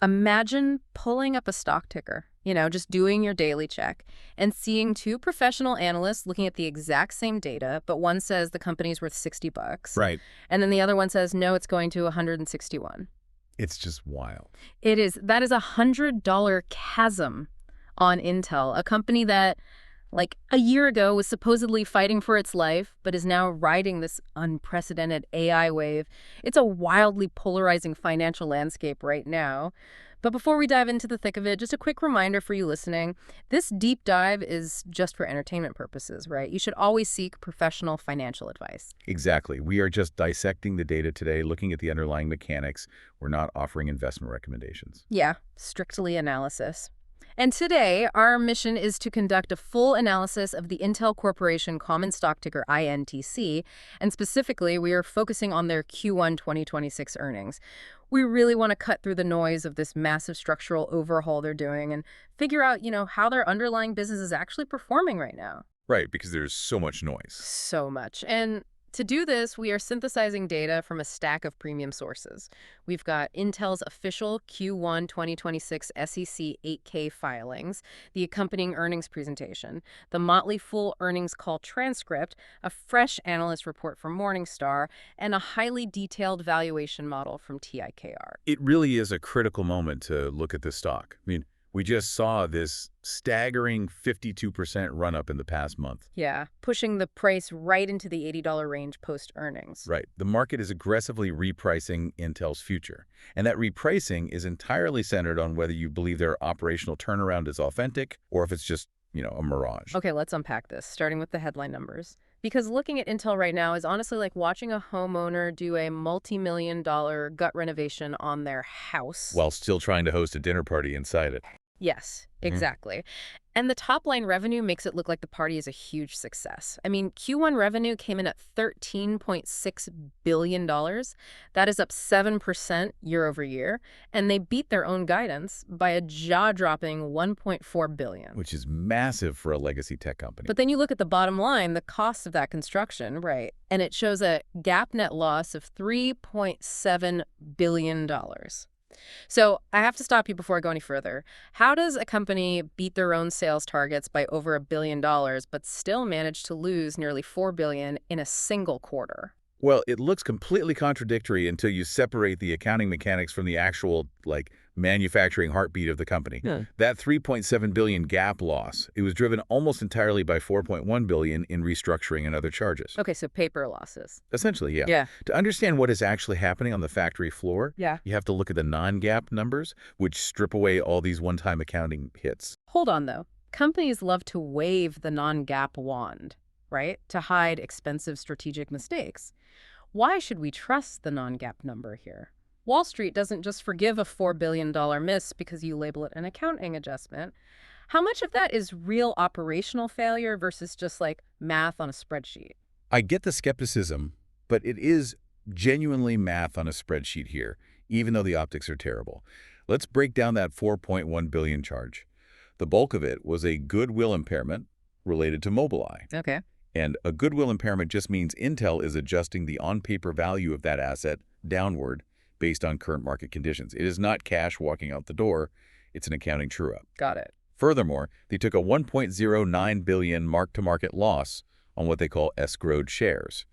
Imagine pulling up a stock ticker, just doing your daily check, and seeing two professional analysts looking at the exact same data, but one says the company's worth $60. Right. And then the other one says, no, it's going to 161. It's just wild. It is. That is $100 chasm on Intel, a company that, like a year ago, was supposedly fighting for its life, but is now riding this unprecedented AI wave. It's a wildly polarizing financial landscape right now. But before we dive into the thick of it, just a quick reminder for you listening. This deep dive is just for entertainment purposes, right? You should always seek professional financial advice. Exactly. We are just dissecting the data today, looking at the underlying mechanics. We're not offering investment recommendations. Yeah, strictly analysis. And today, our mission is to conduct a full analysis of the Intel Corporation common stock ticker INTC, and specifically, we are focusing on their Q1 2026 earnings. We really want to cut through the noise of this massive structural overhaul they're doing and figure out, how their underlying business is actually performing right now. Right, because there's so much noise. So much. And to do this, we are synthesizing data from a stack of premium sources. We've got Intel's official Q1 2026 SEC 8K filings, the accompanying earnings presentation, the Motley Fool earnings call transcript, a fresh analyst report from Morningstar, and a highly detailed valuation model from TIKR. It really is a critical moment to look at this stock. I mean, we just saw this staggering 52% run-up in the past month. Yeah, pushing the price right into the $80 range post-earnings. Right. The market is aggressively repricing Intel's future. And that repricing is entirely centered on whether you believe their operational turnaround is authentic or if it's just, a mirage. Okay, let's unpack this, starting with the headline numbers. Because looking at Intel right now is honestly like watching a homeowner do a multi-million-dollar gut renovation on their house. While still trying to host a dinner party inside it. Yes, exactly. And the top-line revenue makes it look like the party is a huge success. I mean, Q1 revenue came in at $13.6 billion. That is up 7% year over year. And they beat their own guidance by a jaw-dropping $1.4 billion. Which is massive for a legacy tech company. But then you look at the bottom line, the cost of that construction, right? And it shows a GAAP net loss of $3.7 billion. So I have to stop you before I go any further. How does a company beat their own sales targets by over $1 billion, but still manage to lose nearly $4 billion in a single quarter? Well, it looks completely contradictory until you separate the accounting mechanics from the actual, manufacturing heartbeat of the company. Yeah. That $3.7 billion GAAP loss, it was driven almost entirely by $4.1 billion in restructuring and other charges. Okay, so paper losses. Essentially, yeah. Yeah. To understand what is actually happening on the factory floor, Yeah. you have to look at the non-GAAP numbers, which strip away all these one-time accounting hits. Hold on, though. Companies love to wave the non-GAAP wand, right, to hide expensive strategic mistakes. Why should we trust the non-GAAP number here? Wall Street doesn't just forgive a $4 billion miss because you label it an accounting adjustment. How much of that is real operational failure versus just math on a spreadsheet? I get the skepticism, but it is genuinely math on a spreadsheet here, even though the optics are terrible. Let's break down that $4.1 billion charge. The bulk of it was a goodwill impairment related to Mobileye. Okay. And a goodwill impairment just means Intel is adjusting the on-paper value of that asset downward based on current market conditions. It is not cash walking out the door. It's an accounting true-up. Got it. Furthermore, they took a $1.09 billion mark-to-market loss on what they call escrowed shares.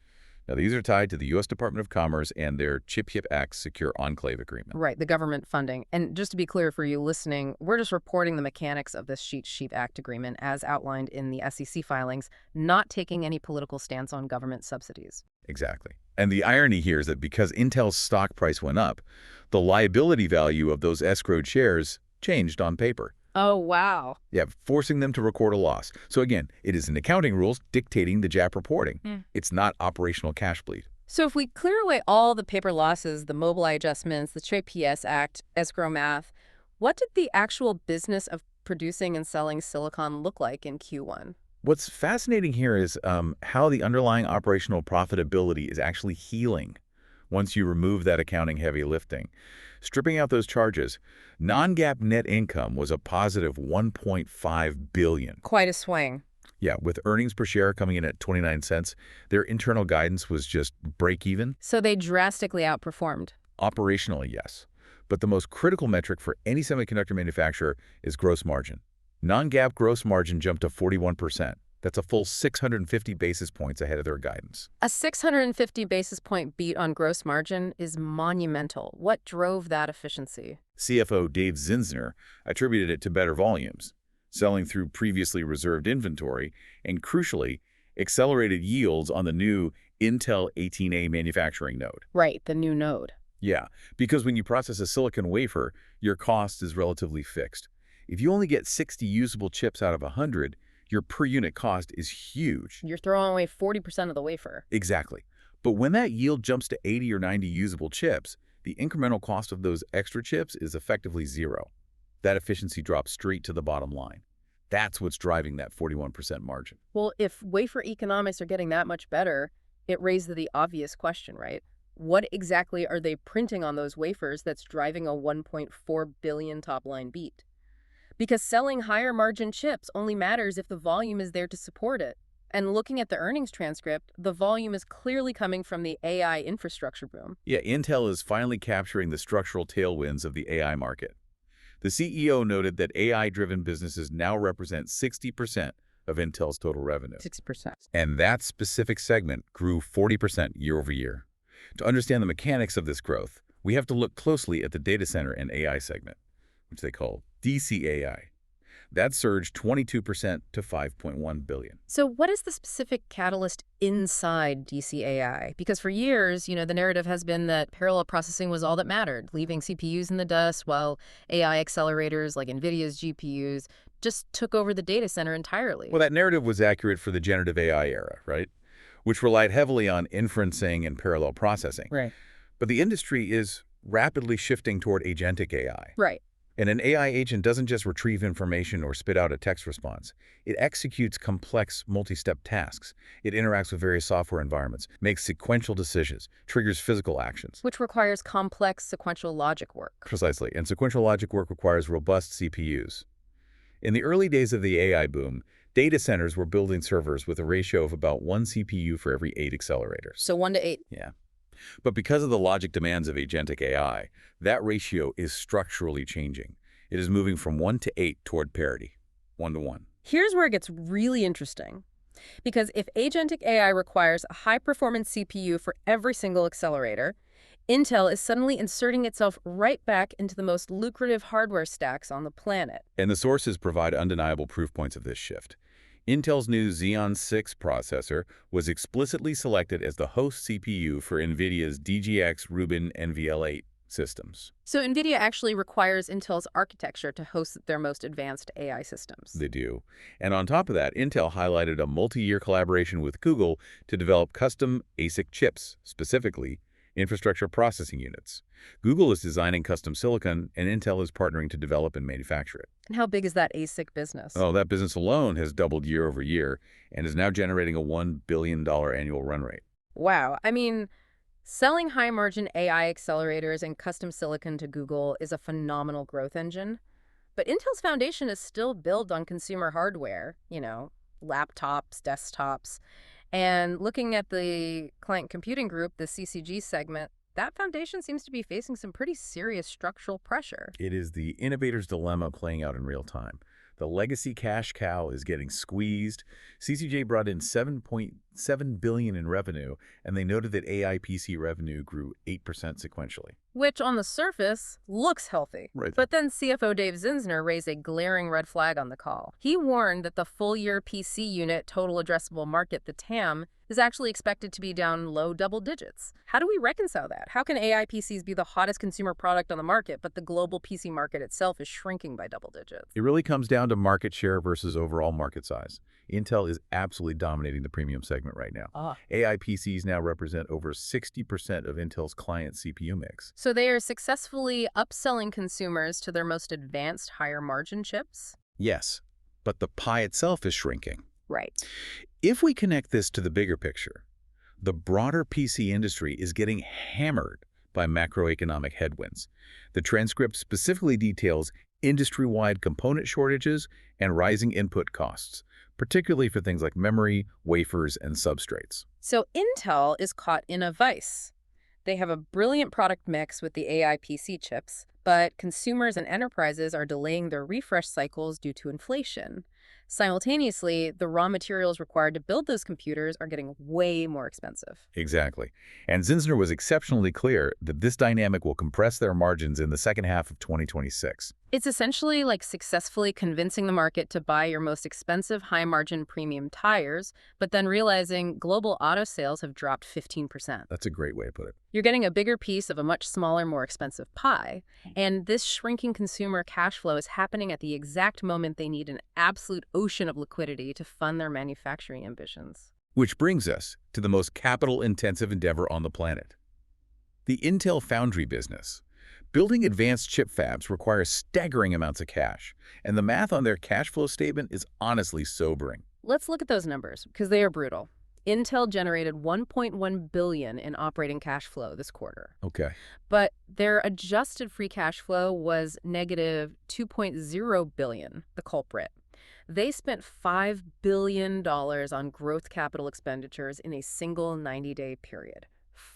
Now, these are tied to the U.S. Department of Commerce and their CHIP Act Secure Enclave Agreement. Right, the government funding. And just to be clear for you listening, we're just reporting the mechanics of this CHIP Act agreement as outlined in the SEC filings, not taking any political stance on government subsidies. Exactly. And the irony here is that because Intel's stock price went up, the liability value of those escrowed shares changed on paper. Oh, wow. Yeah, forcing them to record a loss. So again, it is an accounting rules dictating the JAP reporting. It's not operational cash bleed. So if we clear away all the paper losses, the Mobileye adjustments, the CHIP Act, escrow math, what did the actual business of producing and selling silicon look like in Q1? What's fascinating here is how the underlying operational profitability is actually healing once you remove that accounting heavy lifting. Stripping out those charges, non-GAAP net income was a positive $1.5 billion. Quite a swing. Yeah, with earnings per share coming in at 29 cents, their internal guidance was just break even. So they drastically outperformed. Operationally, yes. But the most critical metric for any semiconductor manufacturer is gross margin. Non-GAAP gross margin jumped to 41%. That's a full 650 basis points ahead of their guidance. A 650 basis point beat on gross margin is monumental. What drove that efficiency? CFO Dave Zinsner attributed it to better volumes, selling through previously reserved inventory, and crucially, accelerated yields on the new Intel 18A manufacturing node. Right, the new node. Yeah, because when you process a silicon wafer, your cost is relatively fixed. If you only get 60 usable chips out of 100, your per unit cost is huge. You're throwing away 40% of the wafer. Exactly. But when that yield jumps to 80 or 90 usable chips, the incremental cost of those extra chips is effectively zero. That efficiency drops straight to the bottom line. That's what's driving that 41% margin. Well, if wafer economics are getting that much better, it raises the obvious question, right? What exactly are they printing on those wafers that's driving a $1.4 billion top-line beat? Because selling higher margin chips only matters if the volume is there to support it. And looking at the earnings transcript, the volume is clearly coming from the AI infrastructure boom. Yeah, Intel is finally capturing the structural tailwinds of the AI market. The CEO noted that AI-driven businesses now represent 60% of Intel's total revenue. 60%. And that specific segment grew 40% year over year. To understand the mechanics of this growth, we have to look closely at the data center and AI segment, which they call DCAI. That surged 22% to $5.1 billion. So what is the specific catalyst inside DCAI? Because for years, the narrative has been that parallel processing was all that mattered, leaving CPUs in the dust while AI accelerators like NVIDIA's GPUs just took over the data center entirely. Well, that narrative was accurate for the generative AI era, right? Which relied heavily on inferencing and parallel processing. Right. But the industry is rapidly shifting toward agentic AI. Right. And an AI agent doesn't just retrieve information or spit out a text response. It executes complex, multi-step tasks. It interacts with various software environments, makes sequential decisions, triggers physical actions. Which requires complex sequential logic work. Precisely. And sequential logic work requires robust CPUs. In the early days of the AI boom, data centers were building servers with a ratio of about 1 CPU for every 8 accelerators. So 1 to 8. Yeah. But because of the logic demands of agentic AI, that ratio is structurally changing. It is moving from 1 to 8 toward parity, 1 to 1. Here's where it gets really interesting. Because if agentic AI requires a high-performance CPU for every single accelerator, Intel is suddenly inserting itself right back into the most lucrative hardware stacks on the planet. And the sources provide undeniable proof points of this shift. Intel's new Xeon 6 processor was explicitly selected as the host CPU for NVIDIA's DGX Rubin NVL8 systems. So NVIDIA actually requires Intel's architecture to host their most advanced AI systems. They do. And on top of that, Intel highlighted a multi-year collaboration with Google to develop custom ASIC chips, specifically infrastructure processing units. Google is designing custom silicon, and Intel is partnering to develop and manufacture it. And how big is that ASIC business? Oh, that business alone has doubled year over year and is now generating a $1 billion annual run rate. Wow. I mean, selling high-margin AI accelerators and custom silicon to Google is a phenomenal growth engine. But Intel's foundation is still built on consumer hardware, laptops, desktops. And looking at the client computing group, the CCG segment, that foundation seems to be facing some pretty serious structural pressure. It is the innovator's dilemma playing out in real time. The legacy cash cow is getting squeezed. CCJ brought in $7.7 billion in revenue, and they noted that AI PC revenue grew 8% sequentially. Which, on the surface, looks healthy. Right. But then CFO Dave Zinsner raised a glaring red flag on the call. He warned that the full-year PC unit total addressable market, the TAM, is actually expected to be down low double digits. How do we reconcile that? How can AI PCs be the hottest consumer product on the market, but the global PC market itself is shrinking by double digits? It really comes down to market share versus overall market size. Intel is absolutely dominating the premium segment right now. AI PCs now represent over 60% of Intel's client CPU mix. So they are successfully upselling consumers to their most advanced higher margin chips? Yes, but the pie itself is shrinking. Right. If we connect this to the bigger picture, the broader PC industry is getting hammered by macroeconomic headwinds. The transcript specifically details industry-wide component shortages and rising input costs, particularly for things like memory, wafers, and substrates. So Intel is caught in a vice. They have a brilliant product mix with the AI PC chips, But consumers and enterprises are delaying their refresh cycles due to inflation. Simultaneously, the raw materials required to build those computers are getting way more expensive. Exactly. And Zinsner was exceptionally clear that this dynamic will compress their margins in the second half of 2026. It's essentially like successfully convincing the market to buy your most expensive high-margin premium tires, but then realizing global auto sales have dropped 15%. That's a great way to put it. You're getting a bigger piece of a much smaller, more expensive pie, and this shrinking consumer cash flow is happening at the exact moment they need an absolute ocean of liquidity to fund their manufacturing ambitions. Which brings us to the most capital-intensive endeavor on the planet, the Intel foundry business. Building advanced chip fabs requires staggering amounts of cash, and the math on their cash flow statement is honestly sobering. Let's look at those numbers, because they are brutal. Intel generated $1.1 billion in operating cash flow this quarter. Okay. But their adjusted free cash flow was negative $2.0 billion, the culprit. They spent $5 billion on growth capital expenditures in a single 90-day period.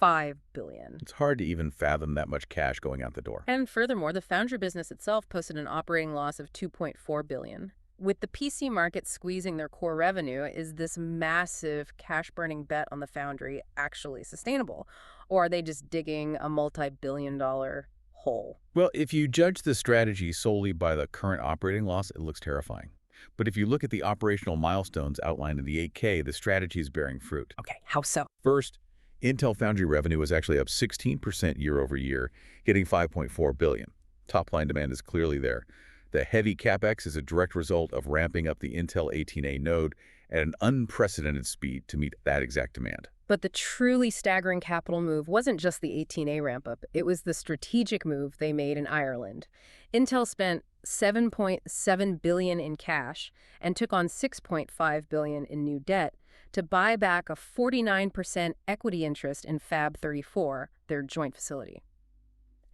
$5 billion. It's hard to even fathom that much cash going out the door. And furthermore, the foundry business itself posted an operating loss of $2.4 billion. With the PC market squeezing their core revenue, is this massive cash-burning bet on the foundry actually sustainable? Or are they just digging a multi-billion-dollar hole? Well, if you judge the strategy solely by the current operating loss, it looks terrifying. But if you look at the operational milestones outlined in the 8K, the strategy is bearing fruit. Okay, how so? First, Intel foundry revenue was actually up 16% year over year, hitting $5.4 billion. Top-line demand is clearly there. The heavy CapEx is a direct result of ramping up the Intel 18A node at an unprecedented speed to meet that exact demand. But the truly staggering capital move wasn't just the 18A ramp-up. It was the strategic move they made in Ireland. Intel spent $7.7 billion in cash and took on $6.5 billion in new debt to buy back a 49% equity interest in Fab 34, their joint facility.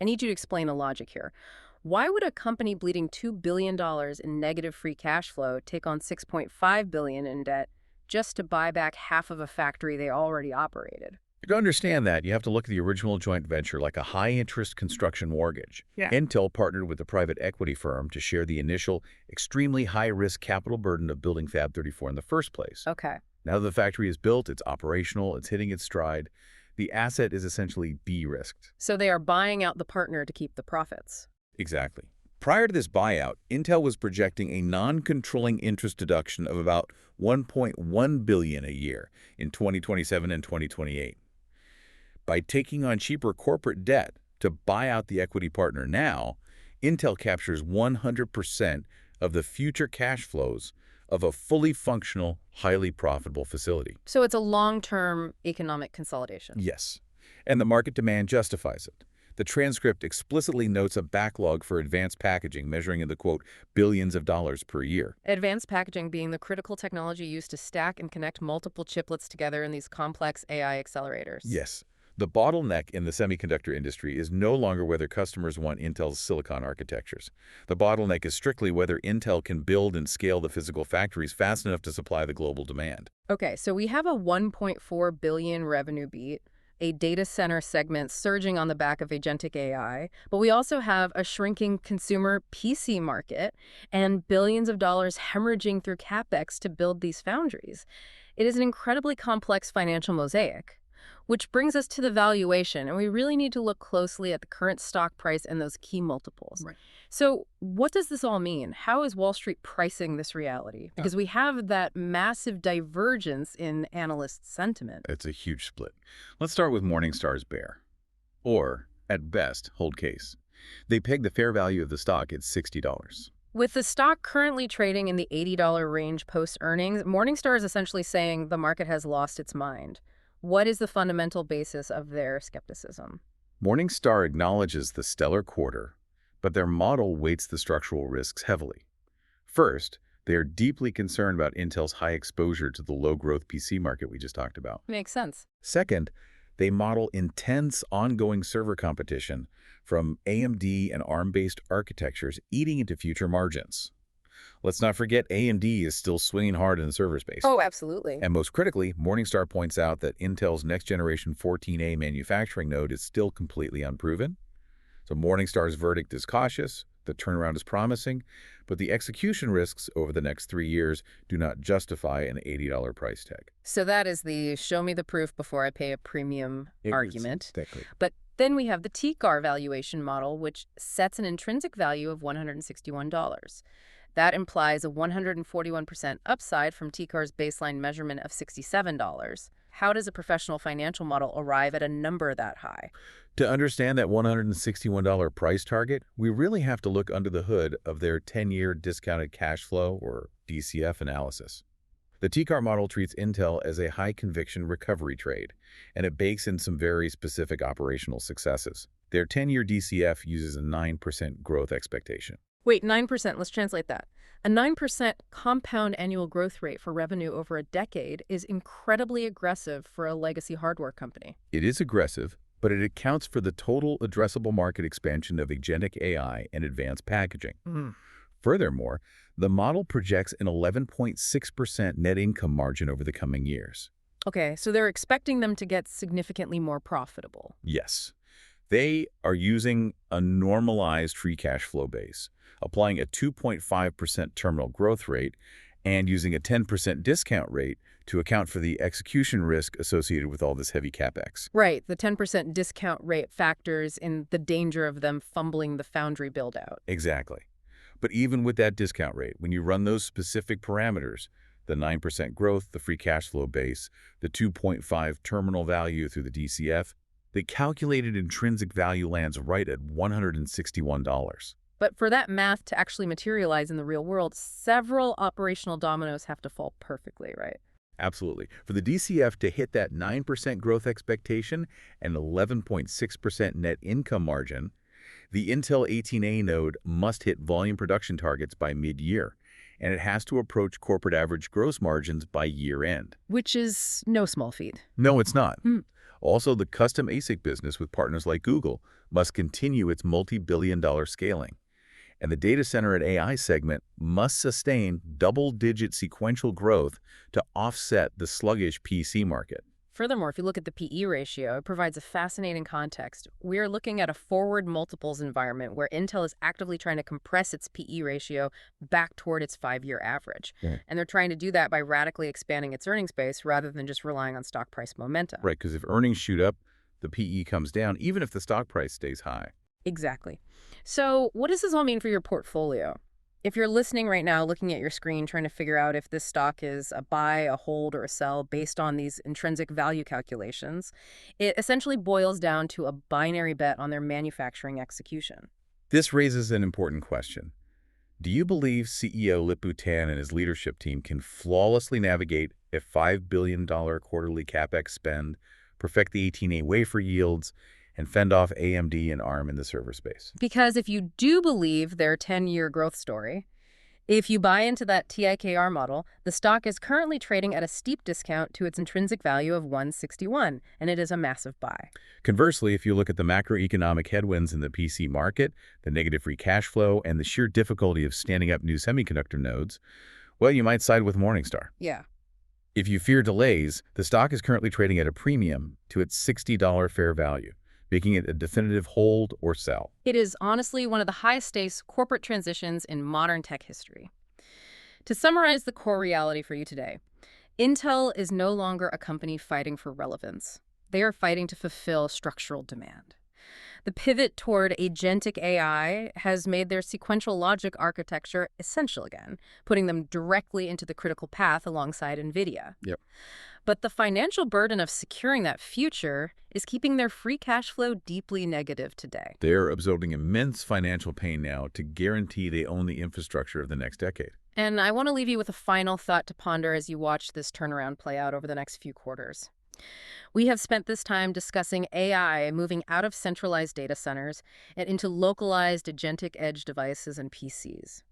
I need you to explain the logic here. Why would a company bleeding $2 billion in negative free cash flow take on $6.5 billion in debt just to buy back half of a factory they already operated? To understand that, you have to look at the original joint venture like a high-interest construction mortgage. Yeah. Intel partnered with the private equity firm to share the initial, extremely high-risk capital burden of building Fab 34 in the first place. Okay. Now that the factory is built, it's operational, it's hitting its stride, the asset is essentially de-risked. So they are buying out the partner to keep the profits. Exactly. Prior to this buyout, Intel was projecting a non-controlling interest deduction of about $1.1 billion a year in 2027 and 2028. By taking on cheaper corporate debt to buy out the equity partner now, Intel captures 100% of the future cash flows of a fully functional, highly profitable facility. So it's a long-term economic consolidation. Yes, and the market demand justifies it. The transcript explicitly notes a backlog for advanced packaging measuring in the, quote, billions of dollars per year. Advanced packaging being the critical technology used to stack and connect multiple chiplets together in these complex AI accelerators. Yes. The bottleneck in the semiconductor industry is no longer whether customers want Intel's silicon architectures. The bottleneck is strictly whether Intel can build and scale the physical factories fast enough to supply the global demand. Okay, so we have a $1.4 billion revenue beat, a data center segment surging on the back of agentic AI, but we also have a shrinking consumer PC market and billions of dollars hemorrhaging through CapEx to build these foundries. It is an incredibly complex financial mosaic. Which brings us to the valuation, and we really need to look closely at the current stock price and those key multiples. Right. So what does this all mean? How is Wall Street pricing this reality? Because we have that massive divergence in analyst sentiment. It's a huge split. Let's start with Morningstar's bear, or, at best, hold case. They peg the fair value of the stock at $60. With the stock currently trading in the $80 range post-earnings, Morningstar is essentially saying the market has lost its mind. What is the fundamental basis of their skepticism? Morningstar acknowledges the stellar quarter, but their model weights the structural risks heavily. First, they are deeply concerned about Intel's high exposure to the low-growth PC market we just talked about. Makes sense. Second, they model intense ongoing server competition from AMD and ARM-based architectures eating into future margins. Let's not forget AMD is still swinging hard in the server space. Oh, absolutely. And most critically, Morningstar points out that Intel's next-generation 14A manufacturing node is still completely unproven. So Morningstar's verdict is cautious, the turnaround is promising, but the execution risks over the next 3 years do not justify an $80 price tag. So that is the show me the proof before I pay a premium argument. Exactly. But then we have the TCAR valuation model, which sets an intrinsic value of $161. That implies a 141% upside from TCAR's baseline measurement of $67. How does a professional financial model arrive at a number that high? To understand that $161 price target, we really have to look under the hood of their 10-year discounted cash flow, or DCF, analysis. The TCAR model treats Intel as a high-conviction recovery trade, and it bakes in some very specific operational successes. Their 10-year DCF uses a 9% growth expectation. Wait, 9%, let's translate that. A 9% compound annual growth rate for revenue over a decade is incredibly aggressive for a legacy hardware company. It is aggressive, but it accounts for the total addressable market expansion of agentic AI and advanced packaging. Furthermore, the model projects an 11.6% net income margin over the coming years. Okay, so they're expecting them to get significantly more profitable. Yes. They are using a normalized free cash flow base, applying a 2.5% terminal growth rate, and using a 10% discount rate to account for the execution risk associated with all this heavy CapEx. Right, the 10% discount rate factors in the danger of them fumbling the foundry build-out. Exactly. But even with that discount rate, when you run those specific parameters, the 9% growth, the free cash flow base, the 2.5 terminal value through the DCF, the calculated intrinsic value lands right at $161. But for that math to actually materialize in the real world, several operational dominoes have to fall perfectly, right? Absolutely. For the DCF to hit that 9% growth expectation and 11.6% net income margin, the Intel 18A node must hit volume production targets by mid-year, and it has to approach corporate average gross margins by year-end. Which is no small feat. No, it's not. Also, the custom ASIC business with partners like Google must continue its multi-billion-dollar scaling. And the data center and AI segment must sustain double-digit sequential growth to offset the sluggish PC market. Furthermore, if you look at the PE ratio, it provides a fascinating context. We are looking at a forward multiples environment where Intel is actively trying to compress its PE ratio back toward its 5-year average. Yeah. And they're trying to do that by radically expanding its earnings base rather than just relying on stock price momentum. Right, because if earnings shoot up, the PE comes down, even if the stock price stays high. Exactly. So what does this all mean for your portfolio? If you're listening right now, looking at your screen, trying to figure out if this stock is a buy, a hold, or a sell based on these intrinsic value calculations, it essentially boils down to a binary bet on their manufacturing execution. This raises an important question. Do you believe CEO Lip-Bu Tan and his leadership team can flawlessly navigate a $5 billion quarterly CapEx spend, perfect the 18A wafer yields, and fend off AMD and ARM in the server space? Because if you do believe their 10-year growth story, if you buy into that TIKR model, the stock is currently trading at a steep discount to its intrinsic value of $161, and it is a massive buy. Conversely, if you look at the macroeconomic headwinds in the PC market, the negative free cash flow, and the sheer difficulty of standing up new semiconductor nodes, well, you might side with Morningstar. Yeah. If you fear delays, the stock is currently trading at a premium to its $60 fair value, making it a definitive hold or sell. It is honestly one of the highest-stakes corporate transitions in modern tech history. To summarize the core reality for you today, Intel is no longer a company fighting for relevance. They are fighting to fulfill structural demand. The pivot toward agentic AI has made their sequential logic architecture essential again, putting them directly into the critical path alongside NVIDIA. Yep. But the financial burden of securing that future is keeping their free cash flow deeply negative today. They're absorbing immense financial pain now to guarantee they own the infrastructure of the next decade. And I want to leave you with a final thought to ponder as you watch this turnaround play out over the next few quarters. We have spent this time discussing AI moving out of centralized data centers and into localized agentic edge devices and PCs.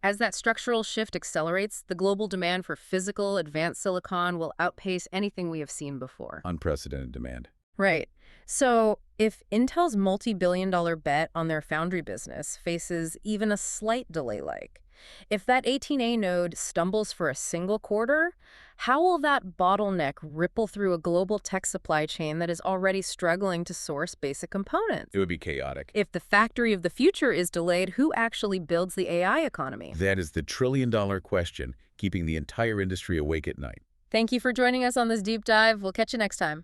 As that structural shift accelerates, the global demand for physical, advanced silicon will outpace anything we have seen before. Unprecedented demand. Right. So if Intel's multi-billion-dollar bet on their foundry business faces even a slight delay If that 18A node stumbles for a single quarter, how will that bottleneck ripple through a global tech supply chain that is already struggling to source basic components? It would be chaotic. If the factory of the future is delayed, who actually builds the AI economy? That is the trillion-dollar question, keeping the entire industry awake at night. Thank you for joining us on this deep dive. We'll catch you next time.